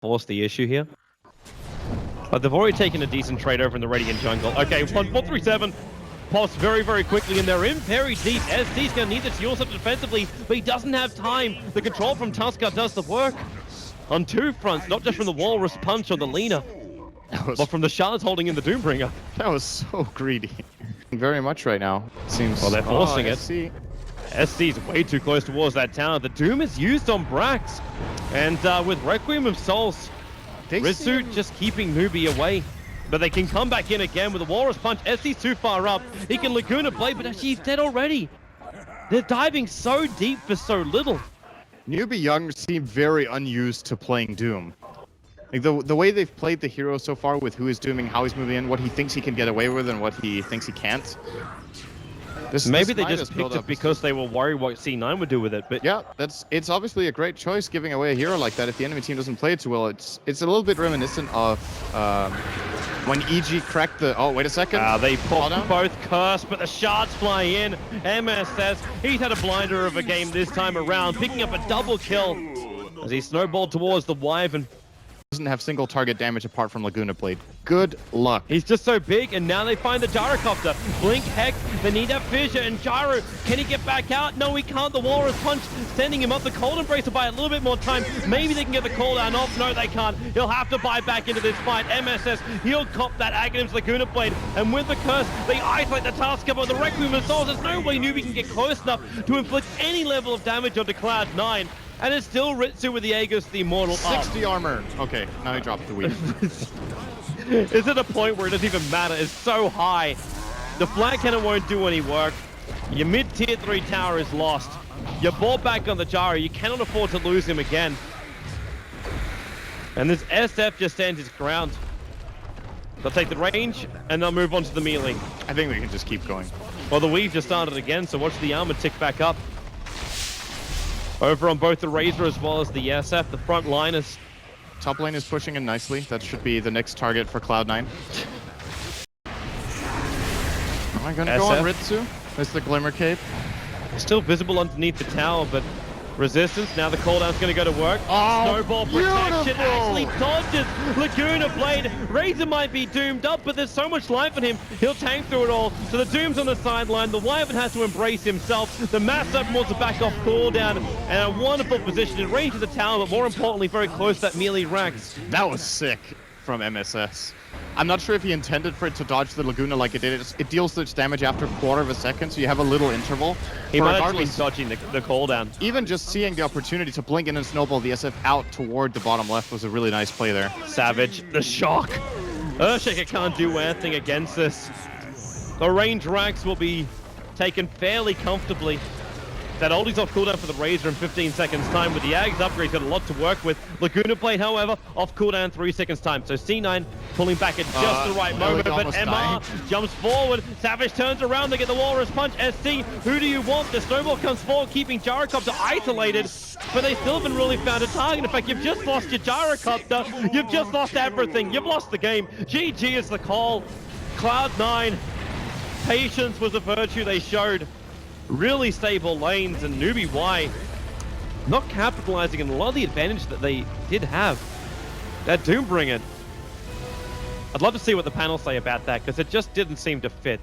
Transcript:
force the issue here. But they've already taken a decent trade over in the Radiant jungle. Okay, 1-4-3-7. Pops very, very quickly, and they're in very deep. SD's going to need to heal up defensively, but he doesn't have time. The control from Tusker does the work on two fronts, not just from the Walrus Punch or the Lina, but from the Shards holding in the Doombringer. That was so greedy. Very much right now. Seems. Well, they're forcing it. SC. SC's way too close towards that tower. The Doom is used on Brax, and with Requiem of Souls, Ritsu just keeping Newbee away. But they can come back in again with a Walrus Punch. SC's too far up. He can Laguna Blade, but actually he's dead already. They're diving so deep for so little. Newbee.Young seem very unused to playing Doom. Like the way they've played the hero so far with who is dooming, how he's moving in, what he thinks he can get away with, and what he thinks he can't. Maybe they just picked it because they were worried what C9 would do with it. But yeah, it's obviously a great choice giving away a hero like that if the enemy team doesn't play it too well. It's a little bit reminiscent of when EG cracked the. Oh, wait a second. They popped both Curse, but the Shards fly in. MS says he's had a blinder of a game this time around, picking up a double kill as he snowballed towards the Wyvern. Doesn't have single target damage apart from Laguna Blade. Good luck. He's just so big, and now they find the Gyrocopter. Blink, Hex, they need that fissure, and Gyro, can he get back out? No, he can't. The Walrus Punch sending him up. The Cold Embrace will buy a little bit more time. Maybe they can get the cooldown off. No, they can't. He'll have to buy back into this fight. MSS, he'll cop that Aghanim's Laguna Blade, and with the Curse, they isolate the Tusker, but the Requiem of Souls, there's no way Newbee can get close enough to inflict any level of damage onto Cloud9. And it's still Ritsu with the Aegis, the Immortal 60 armor. Okay, now he dropped the weed. Is it a point where it doesn't even matter? It's so high. The flag cannon won't do any work. Your mid-tier 3 tower is lost. You're bought back on the Gyro. You cannot afford to lose him again. And this SF just stands its ground. They'll take the range, and they'll move on to the melee. I think we can just keep going. Well, the weave just started again, so watch the armor tick back up. Over on both the Razor as well as the SF, the front line is... Top lane is pushing in nicely. That should be the next target for Cloud9. Am I gonna go on Ritsu? There's the Glimmer Cape. Still visible underneath the tower, but Resistance, now the cooldown's gonna go to work. Oh, Snowball protection actually dodges Laguna Blade. Razor might be doomed up, but there's so much life in him, he'll tank through it all. So the Doom's on the sideline, the Wyvern has to embrace himself. The Master wants to back off cooldown, and a wonderful position in range of the tower, but more importantly, very close to that melee racks. That was sick from MSS. I'm not sure if he intended for it to dodge the Laguna like it did. It deals such damage after a quarter of a second, so you have a little interval. He might actually be dodging the cooldown. Even just seeing the opportunity to blink in and snowball the SF out toward the bottom left was a really nice play there. Savage, the shock. Earthshaker can't do anything against this. The range racks will be taken fairly comfortably. That ulti's off cooldown for the Razor in 15 seconds time. With the Ags upgrade, got a lot to work with. Laguna Blade, however, off cooldown 3 seconds time. So C9 pulling back at just the right moment, but MR jumps forward. Savage turns around, they get the Walrus Punch. SC, who do you want? The Snowball comes forward, keeping Gyrocopter isolated, but they still haven't really found a target. In fact, you've just lost your Gyrocopter. You've just lost everything. You've lost the game. GG is the call. Cloud9, patience was a virtue they showed. Really stable lanes, and Newbee.Young not capitalizing on a lot of the advantage that they did have. That Doombringer. I'd love to see what the panel say about that, because it just didn't seem to fit.